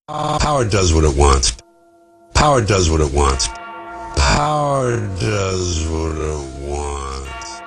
Power does what it wants. Power does what it wants. Power does what it wants.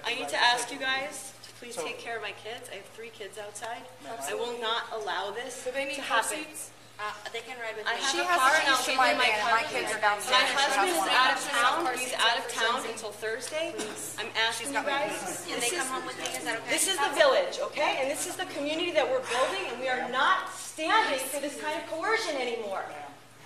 I need to ask you guys to please take care of my kids. I have 3 kids outside. I will not allow this Do they need to car happen. seats? They can ride with I me. have She a has car the and I'll keys to give my you my van, and my cousin. kids are downstairs. My She husband has is one. out of She has town. car He's seats out of for town Lindsay. until Thursday. I'm asking you guys. Can they come home with me? Is that okay? This is the village, okay? And this is the community that we're building, and we are not standing for this kind of coercion anymore.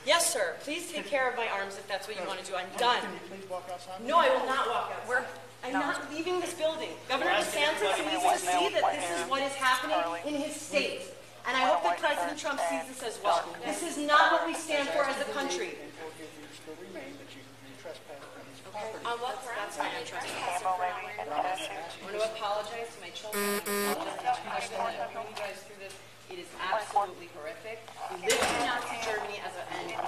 Yes, sir. Please take care of my arms if that's what you want to do. I'm done. Can you please walk outside? No, I will not walk out. I'm not leaving this building. Governor DeSantis needs to see that this is what is happening in his state. And I hope that President Trump sees this as well. This is not what we stand for as a country. Until if you still remain that you trespass on his property. On what grounds? That's fine. I'm trespassing for not wearing masks. I want to apologize to my children. I apologize to my husband that I'm putting you guys through this. It is absolutely horrific. We lived in Nazi Germany and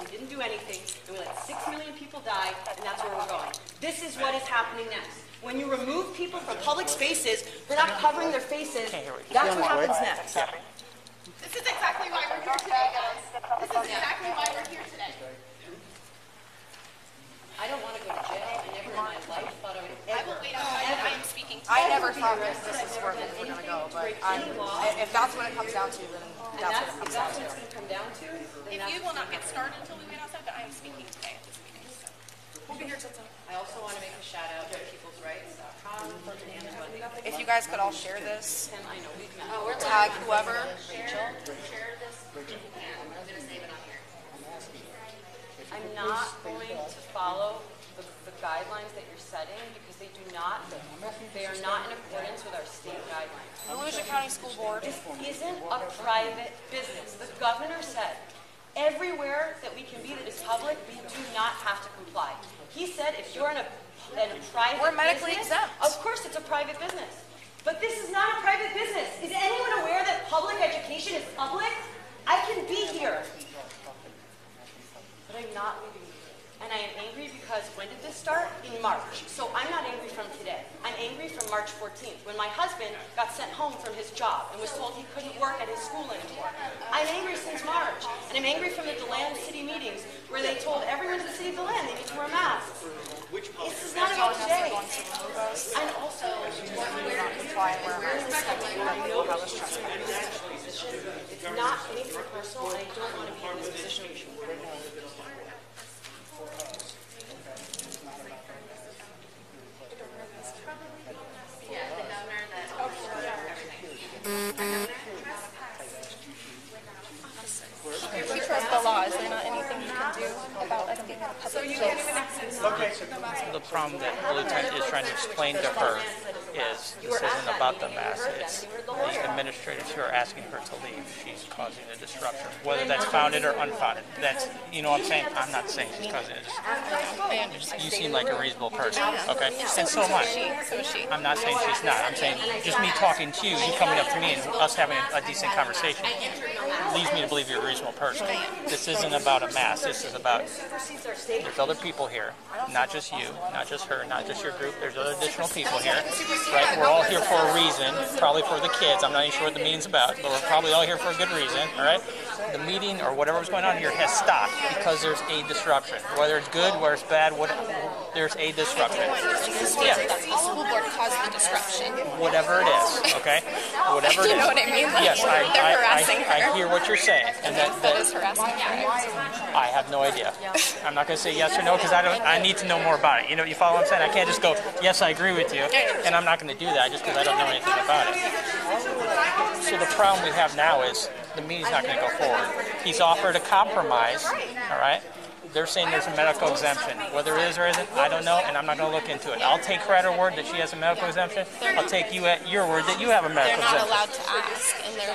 we didn't do anything, and we let 6 million people die, and that's where we're going. This is what is happening next. When you remove people from public spaces for not covering their faces, that's what happens next. This is exactly why we're here today, guys. This is exactly why we're here today. I don't want to go to jail. I never in my life thought I would I ever. will wait outside. I am speaking to I never thought this is where things were going to go, but if that's what it comes down to, then And that's that's, what it if comes down that's what to. it's going to come down to, then If that's you will what's not gonna get started until we wait outside, but I am speaking today at this meeting. So we'll be here till 10. I also want to make a shout out to peoplesrights.com for Anna Bundy. If you guys could all share this, Tim, I know we've met. tag whoever. Share this if you can. I'm going to save it on here. I'm not going to follow the guidelines that you're setting because they are not in accordance with our state guidelines. Volusia County School Board. This isn't a private business. The governor said everywhere that we can be that is public, we do not have to comply. He said if you're in a private We're medically business, exempt. of course it's a private business. But this is not a private business. Is anyone aware that public education is public? I can be here. But I'm not leaving. And I am angry because when did this start? In March. So I'm not angry from today. I'm angry from March 14th when my husband got sent home from his job and was told he couldn't work at his school anymore. I'm angry since March. And I'm angry from the DeLand city meetings where they told everyone in the city of DeLand they need to wear masks. This is not about today. I'm also it's not anything personal and I don't want to be in this position. If we trust the law, is there not anything you can do about us being in a public place? The problem that the lieutenant is trying to explain to her is this isn't about the mass. It's the administrators who are asking her to leave. She's causing a disruption, whether that's founded or unfounded. That's, you know what I'm saying? I'm not saying she's causing a disruption. You seem like a reasonable person, okay? And so am I. So is she. I'm not saying she's not. I'm saying just me talking to you, you coming up to me, and us having a decent conversation leads me to believe you're a reasonable person. This isn't about a mass. This is about there's other people here, not just you, not just her, not just your group. There's other additional people here, right? We're all here for a reason, probably for the kids. I'm not even sure what the meeting's about, but we're probably all here for a good reason, all right? The meeting or whatever's going on here has stopped because there's a disruption. Whether it's good, whether it's bad, there's a disruption. Yeah. The school board caused the disruption. Whatever it is, okay? Whatever it is. You know what I mean? Like, Yes, they're harassing her. I hear what you're saying, and That is harassing her. I have no idea. I'm not going to say yes or no because I need to know more about it. You know, you follow what I'm saying? I can't just go, yes, I agree with you, and I'm not going to do that just because I don't know anything about it. So the problem we have now is the meeting's not going to go forward. He's offered a compromise, all right? They're saying there's a medical exemption. Whether it is or isn't, I don't know, and I'm not going to look into it. I'll take her at her word that she has a medical exemption. I'll take you at your word that you have a medical They're not exemption. allowed to ask, and they're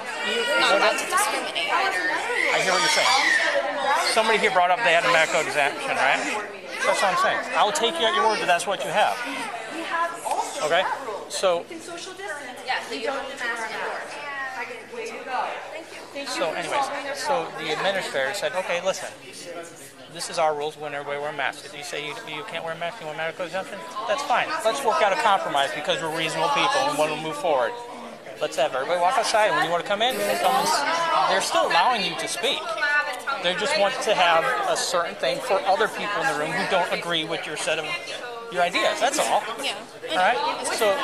not allowed to discriminate. I hear what you're saying. Somebody here brought up they had a medical exemption, right? That's what I'm saying. I'll take you at your word that that's what you have. We have also Okay. that rule. So, You can social distance. Yeah, so you have to mask indoors. Way to go. Thank you. Thank you so for anyways, solving their so problem. the administrator said, okay, listen, this is our rules when everybody wear masks. If you say you can't wear a mask, you want medical exemption, that's fine. Let's work out a compromise because we're reasonable people and want to move forward. Let's have everybody walk outside, and when you want to come in, they're still allowing you to speak. They just want to have a certain thing for other people in the room who don't agree with your set of your ideas. That's all. Yeah. All right. So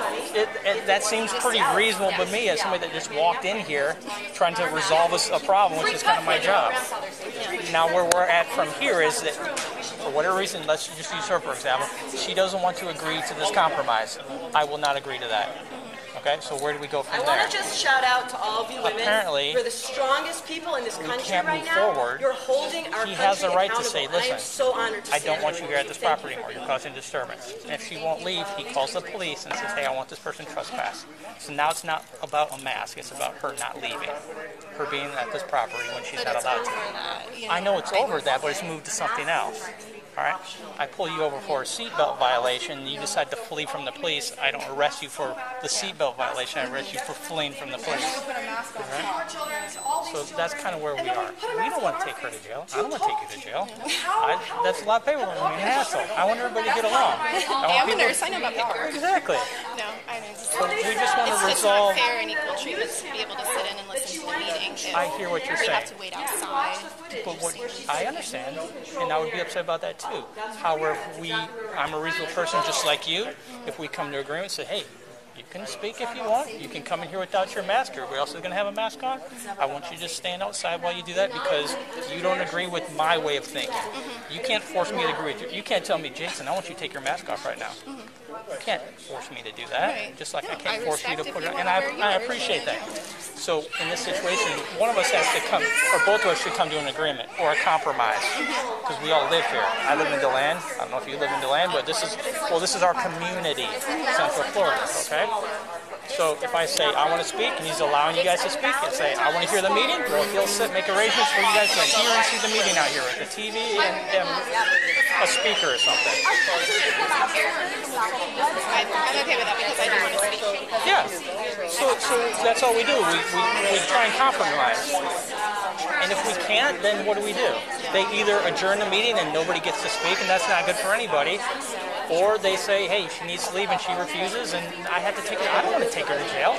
that seems pretty reasonable to me as somebody that just walked in here trying to resolve a problem, which is kind of my job. Now where we're at from here is that for whatever reason, let's just use her for example, she doesn't want to agree to this compromise. I will not agree to that. Okay, so where do we go from I there? want to just shout out to all of you women. Apparently, you're the strongest people in this country can't right move now. forward. You're holding our He country has the right to say, accountable, and I am listen, so honored to I say don't that want you here at this property Thank anymore. you. You're causing disturbance. And if she won't leave, he calls the police and says, hey, I want this person trespassed. So now it's not about a mask. It's about her not leaving. Her being at this property when she's not allowed to. I know it's over that, but it's moved to something else. All right? I pull you over for a seatbelt violation. You decide to flee from the police. I don't arrest you for the seatbelt violation. I arrest you for fleeing from the police. So that's kind of where we are. We don't want to take her to jail. I don't want to take you to jail. That's a lot of paperwork. I'm an asshole. I want everybody to get along. I'm a nurse. I know about paperwork. Exactly. No, I mean, So we just want to it's not resolve. fair and equal treatment to be able to sit in and listen to the meeting. If I hear what you're we saying. have to wait outside. But what I understand, and I would be upset about that too. However, I'm a reasonable person just like you. If we come to agreement, say, hey, you can speak if you want. You can come in here without your mask. Everybody else is going to have a mask on. I want you to just stand outside while you do that because you don't agree with my way of thinking. You can't force me to agree with you. You can't tell me, Jason, I want you to take your mask off right now. You can't force me to do that. Right. Just like I No, can't I force you to respect put if it you on. And wanna wear I yours. appreciate that. So in this situation, one of us has to come, or both of us should come to an agreement or a compromise because we all live here. I live in DeLand. I don't know if you live in DeLand, but this is our community, Central Florida, okay? So if I say I want to speak and he's allowing you guys to speak and say I want to hear the meeting, well, he'll make arrangements for you guys to hear and see the meeting out here with the TV and a speaker or something. I'm okay with that because I do want to speak. Yeah. So that's all we do. We try and compromise. And if we can't, then what do? They either adjourn the meeting and nobody gets to speak, and that's not good for anybody. Or they say, hey, she needs to leave and she refuses, and I have to take her. I don't want to take her to jail.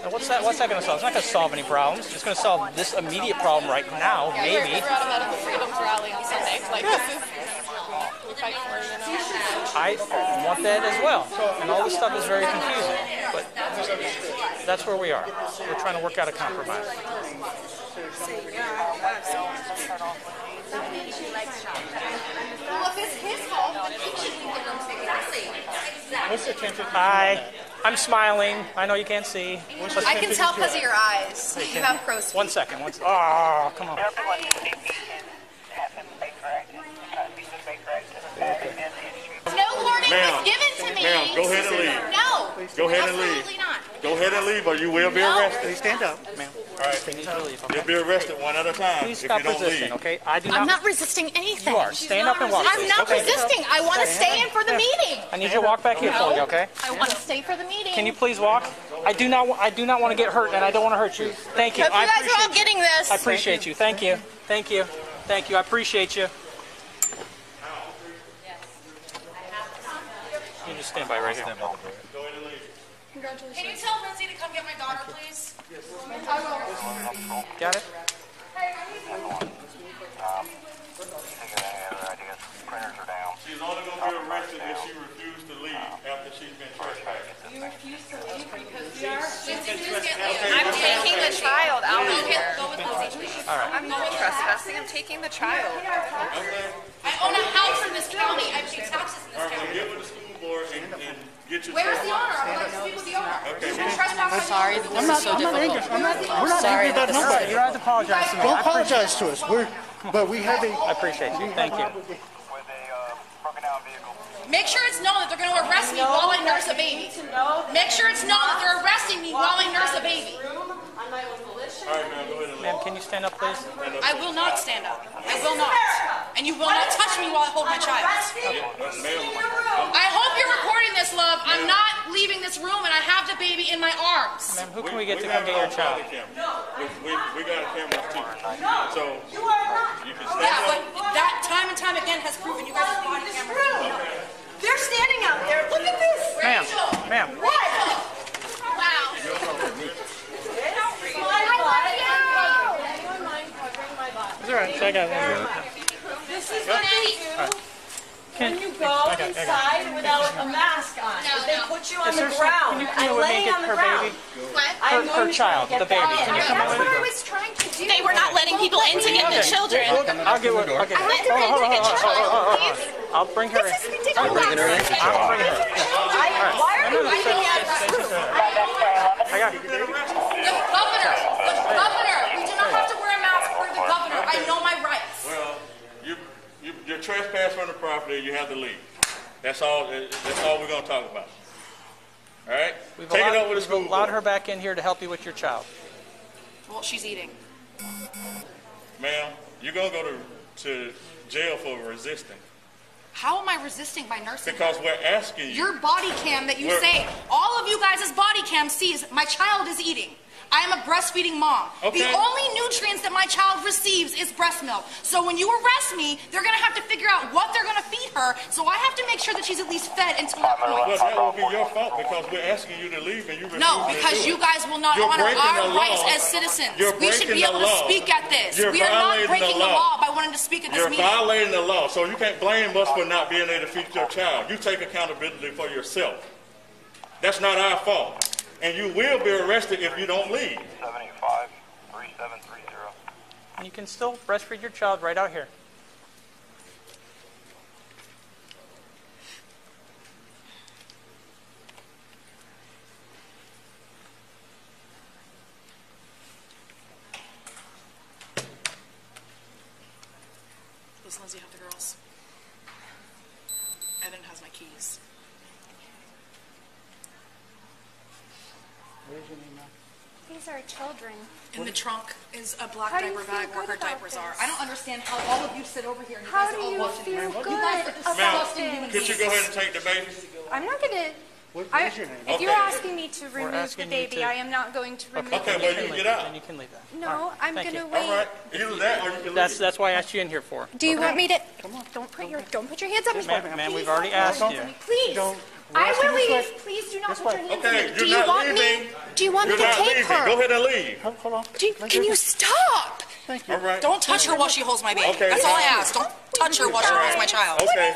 And what's that going to solve? It's not going to solve any problems. It's going to solve this immediate problem right now, maybe. We're at a medical freedoms rally on Sunday. Like, this is we fight for, you know. I want that as well. And all this stuff is very confusing. But that's where we are. We're trying to work out a compromise. Well, if it's his fault, then he should leave the room. What's the temperature? Hi. I'm smiling. I know you can't see. I can tell because of your eyes. You have crow's feet. 1 second. Oh, come on. No warning was given to me. Ma'am, go ahead and leave. No. Go ahead and leave. Absolutely not. Go ahead and leave or you will be arrested. Please stand up, ma'am. All right. You'll be arrested one at a time Please if you stop don't resisting, leave. okay? I do I'm not resisting anything. You are. Stand up and walk. I'm please. not Okay. resisting. I want to stay in for the meeting. I need you to walk back here for you, okay? I want to stay for the meeting. Can you please walk? I do not want to get hurt, and I don't want to hurt you. Thank you. Hope you guys are all getting this. I appreciate you. Thank you. Thank you. Thank you. I appreciate you. You just stand by right here. Can you tell Lindsay to come get my daughter, please? Got it? She's only going to be arrested if she refused to leave after she's been trespassed. You refuse to leave because we are. I'm taking the child out of here. I'm not trespassing. I'm taking the child. I own a house in this county. I pay taxes in this county. Get with the school board and get your Where's the owner? I want to speak with the owner. I'm sorry that this is so difficult. We're not angry about nobody. You don't have to apologize to me. Don't apologize to us. But we have a. I appreciate you. Thank you. Make sure it's known that they're going to arrest me while I nurse a baby. Make sure it's known that they're arresting me while I nurse a baby. On my own volition. question? All right, ma'am, go ahead and leave. Ma'am, can you stand up, please? I will not stand up. I will not. And you will not touch me while I hold my child. I hope you're recording this, love. I'm not leaving this room, and I have the baby in my arms. Ma'am, who can we get to come get your child? We got a camera too. So You are not. you can stand Yeah, up. but that time and time again has proven you guys are body camera. They're standing out there. Look at this. Ma'am, ma'am. What? Wow. Anyone mind covering my butt? It's all right. I got it. This is what they do when you go inside without a mask on. They put you on the ground. Can you come I'm in with me and laying get on the her ground. baby? What? Her child, the baby. Can you come That's in? what I was trying to do. They were not letting people in to get the children. I'll get her. I'll get her. Hold on. I'll bring her in. This is ridiculous. I'll bring her. Why are you leaving me out of this room? I got you. The governor. We do not have to wear a mask for the governor. I know my rights. Well, you're trespassing on the property. You have to leave. That's all. That's all we're gonna talk about. All right. Take it up with the school We've allowed board. her back in here to help you with your child. Well, she's eating. Ma'am, you're gonna go to jail for resisting How am I resisting by nursing? because we're asking you. Your body cam that you We're- say, all of you guys' body cam sees my child is eating. I am a breastfeeding mom. Okay. The only nutrients that my child receives is breast milk. So when you arrest me, they're going to have to figure out what they're going to feed her. So I have to make sure that she's at least fed until that point. Well, that will be your fault because we're asking you to leave and you refuse No, to because do you it. guys will not You're honor breaking our the rights law. as citizens. You're We should be breaking able the to law. speak at this. You're We are not violating breaking the the law. law by wanting to speak at this You're meeting. violating the law, so you can't blame us for not being able to feed your child. You take accountability for yourself. That's not our fault. And you will be arrested if you don't leave. 75-3730. And you can still breastfeed your child right out here. Does Lindsay have the girls? Evan has my keys. Where's your name now? These are children. In the trunk is a black How do you diaper feel bag where good her about diapers are. this? I don't understand how all of you sit over here and you How guys do all you watch it. feel You good guys are about disgusting human this? Could you go ahead and take the baby? I'm not going to... What's your name? If you're Okay. asking me to remove the asking you baby, to- I am not going to remove Okay, the well, baby. you get out. Then you can leave that. No, I'm Thank going to you. wait. All right. Either that or you can leave. That's why I asked you in here for. Do you want me to... Don't put your hands on me. Ma'am, we've already asked you. Please. Don't- I We're will asking this leave. Please do not This put your way. hands Okay, on me. you're Do you not want leaving. me? Do you want me You're to not take leaving. her? Go ahead and leave. Hold on. Can you stop? Thank you. All right. Don't touch her while she holds my baby. Okay. That's all I ask. Don't touch her while she holds my child. Okay.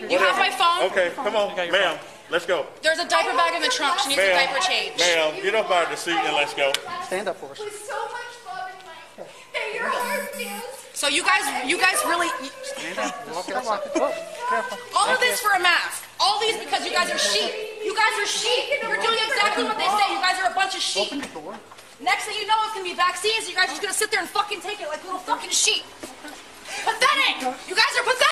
You have my phone? Okay, come on, got your ma'am. Let's go. There's a diaper bag in the trunk. She needs a diaper change. Ma'am, get up out of the seat and let's go. Stand up for us. With so much love in my... Hey, your heart feels... So you guys really... Walk it, walk it. Oh, careful. All of this for a mask. All these because you guys are sheep. You guys are sheep. You're doing exactly what they say. You guys are a bunch of sheep. Open the door. Next thing you know, it's going to be vaccines. You guys are just going to sit there and fucking take it like little fucking sheep. Pathetic. You guys are pathetic.